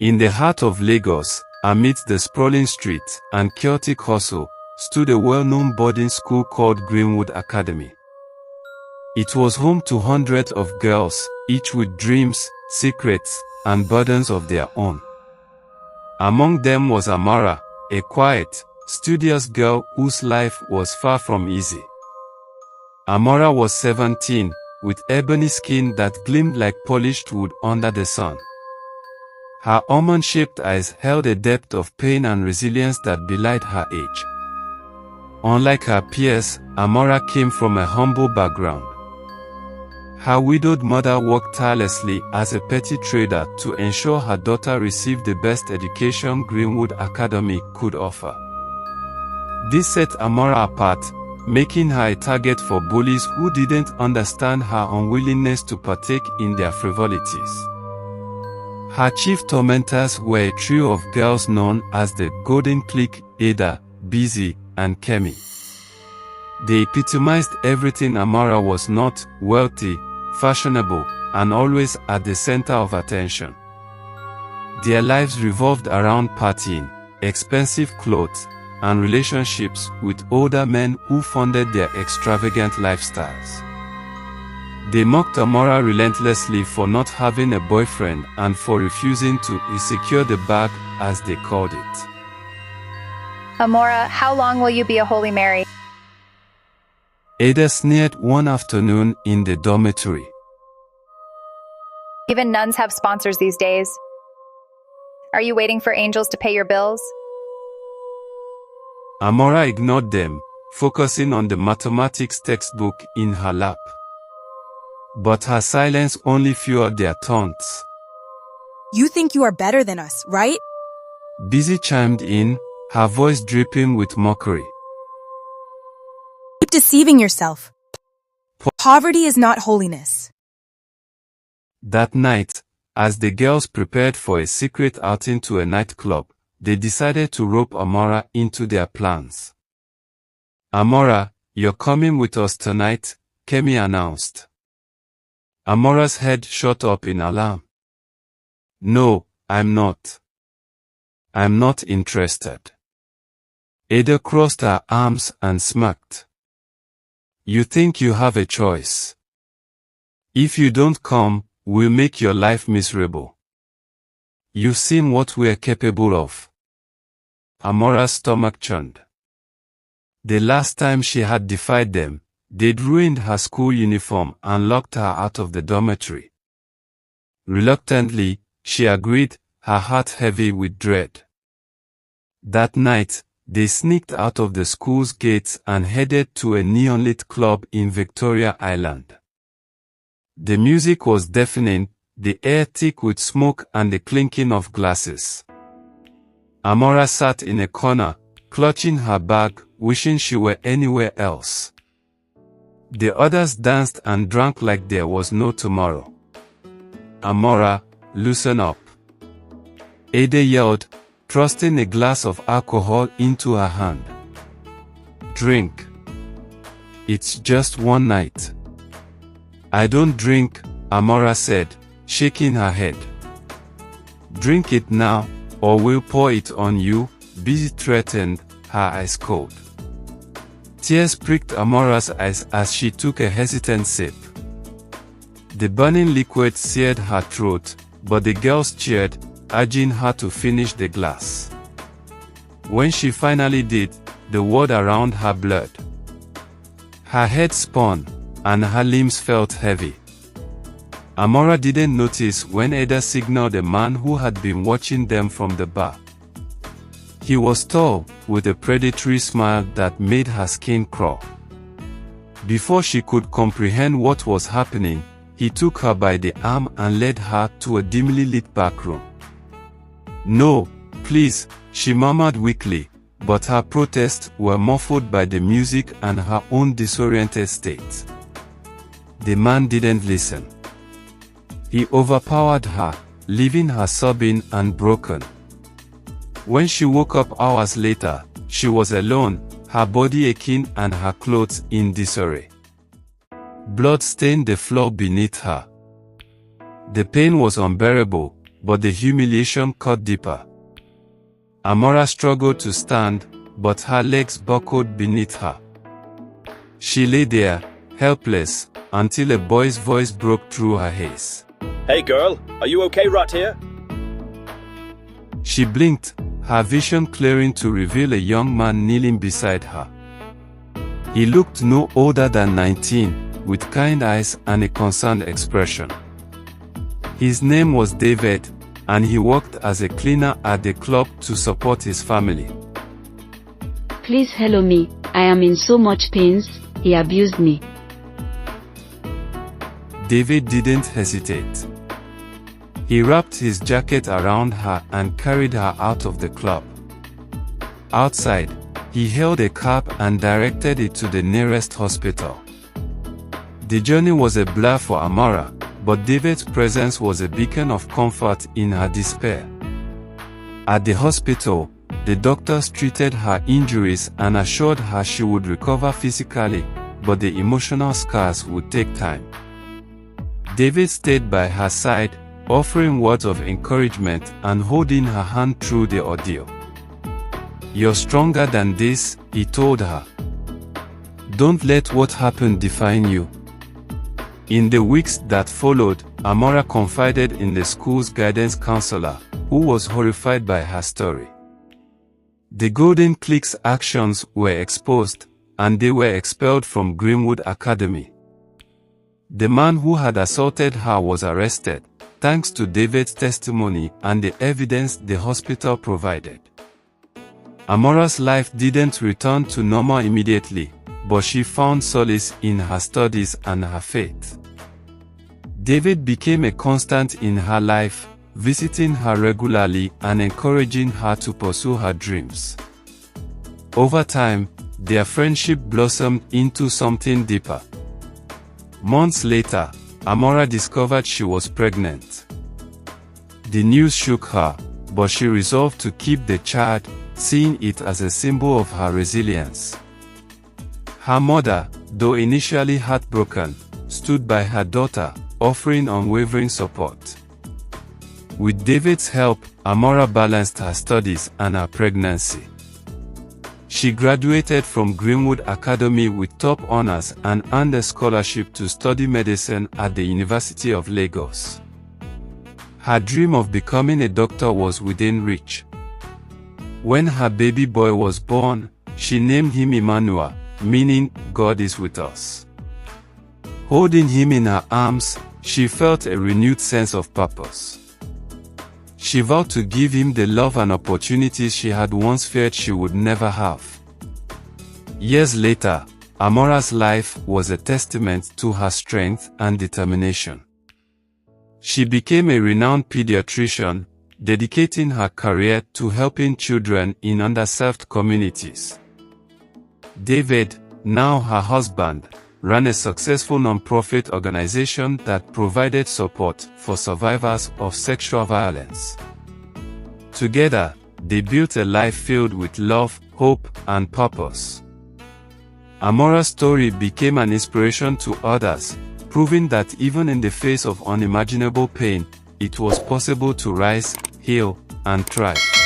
In the heart of Lagos, amidst the sprawling streets and chaotic hustle, stood a well-known boarding school called Greenwood Academy. It was home to hundreds of girls, each with dreams, secrets, and burdens of their own. Among them was Amara, a quiet, studious girl whose life was far from easy. Amara was 17, with ebony skin that gleamed like polished wood under the sun. Her almond-shaped eyes held a depth of pain and resilience that belied her age. Unlike her peers, Amara came from a humble background. Her widowed mother worked tirelessly as a petty trader to ensure her daughter received the best education Greenwood Academy could offer. This set Amara apart, making her a target for bullies who didn't understand her unwillingness to partake in their frivolities. Her chief tormentors were a trio of girls known as the Golden Clique: Ada, Busy, and Kemi. They epitomized everything Amara was not: wealthy, fashionable, and always at the center of attention. Their lives revolved around partying, expensive clothes, and relationships with older men who funded their extravagant lifestyles. They mocked Amara relentlessly for not having a boyfriend and for refusing to secure the bag, as they called it. Amora, how long will you be a Holy Mary? Ada sneered one afternoon in the dormitory. Even nuns have sponsors these days. Are you waiting for angels to pay your bills? Amora ignored them, focusing on the mathematics textbook in her lap. But her silence only fueled their taunts. You think you are better than us, right? Busy chimed in, her voice dripping with mockery. Keep deceiving yourself. Poverty is not holiness. That night, as the girls prepared for a secret outing to a nightclub, they decided to rope Amora into their plans. Amora, you're coming with us tonight, Kemi announced. Amora's head shot up in alarm. No, I'm not. I'm not interested. Ada crossed her arms and smirked. You think you have a choice? If you don't come, we'll make your life miserable. You've seen what we're capable of. Amora's stomach churned. The last time she had defied them, they'd ruined her school uniform and locked her out of the dormitory. Reluctantly, she agreed, her heart heavy with dread. That night, they sneaked out of the school's gates and headed to a neon-lit club in Victoria Island. The music was deafening, the air thick with smoke and the clinking of glasses. Amora sat in a corner, clutching her bag, wishing she were anywhere else. The others danced and drank like there was no tomorrow. Amora, loosen up. Ada yelled, thrusting a glass of alcohol into her hand. Drink. It's just one night. I don't drink, Amora said, shaking her head. Drink it now, or we'll pour it on you, Busy threatened, her eyes cold. Tears pricked Amora's eyes as she took a hesitant sip. The burning liquid seared her throat, but the girls cheered, urging her to finish the glass. When she finally did, the world around her blurred. Her head spun, and her limbs felt heavy. Amora didn't notice when Ada signaled a man who had been watching them from the bar. He was tall, with a predatory smile that made her skin crawl. Before she could comprehend what was happening, he took her by the arm and led her to a dimly lit back room. No, please, she murmured weakly, but her protests were muffled by the music and her own disoriented state. The man didn't listen. He overpowered her, leaving her sobbing and broken. When she woke up hours later, she was alone, her body aching and her clothes in disarray. Blood stained the floor beneath her. The pain was unbearable, but the humiliation cut deeper. Amora struggled to stand, but her legs buckled beneath her. She lay there, helpless, until a boy's voice broke through her haze. Hey girl, are you okay right here? She blinked, her vision clearing to reveal a young man kneeling beside her. He looked no older than 19, with kind eyes and a concerned expression. His name was David, and he worked as a cleaner at the club to support his family. Please help me, I am in so much pain, he abused me. David didn't hesitate. He wrapped his jacket around her and carried her out of the club. Outside, he hailed a cab and directed it to the nearest hospital. The journey was a blur for Amora, but David's presence was a beacon of comfort in her despair. At the hospital, the doctors treated her injuries and assured her she would recover physically, but the emotional scars would take time. David stayed by her side, offering words of encouragement and holding her hand through the ordeal. "You're stronger than this," he told her. "Don't let what happened define you." In the weeks that followed, Amora confided in the school's guidance counselor, who was horrified by her story. The Golden Clique's actions were exposed, and they were expelled from Greenwood Academy. The man who had assaulted her was arrested, thanks to David's testimony and the evidence the hospital provided. Amora's life didn't return to normal immediately, but she found solace in her studies and her faith. David became a constant in her life, visiting her regularly and encouraging her to pursue her dreams. Over time, their friendship blossomed into something deeper. Months later, Amora discovered she was pregnant. The news shook her, but she resolved to keep the child, seeing it as a symbol of her resilience. Her mother, though initially heartbroken, stood by her daughter, offering unwavering support. With David's help, Amora balanced her studies and her pregnancy. She graduated from Greenwood Academy with top honors and earned a scholarship to study medicine at the University of Lagos. Her dream of becoming a doctor was within reach. When her baby boy was born, she named him Emmanuel, meaning God is with us. Holding him in her arms, she felt a renewed sense of purpose. She vowed to give him the love and opportunities she had once feared she would never have. Years later, Amora's life was a testament to her strength and determination. She became a renowned pediatrician, dedicating her career to helping children in underserved communities. David, now her husband, ran a successful non-profit organization that provided support for survivors of sexual violence. Together, they built a life filled with love, hope, and purpose. Amora's story became an inspiration to others, proving that even in the face of unimaginable pain, it was possible to rise, heal, and thrive.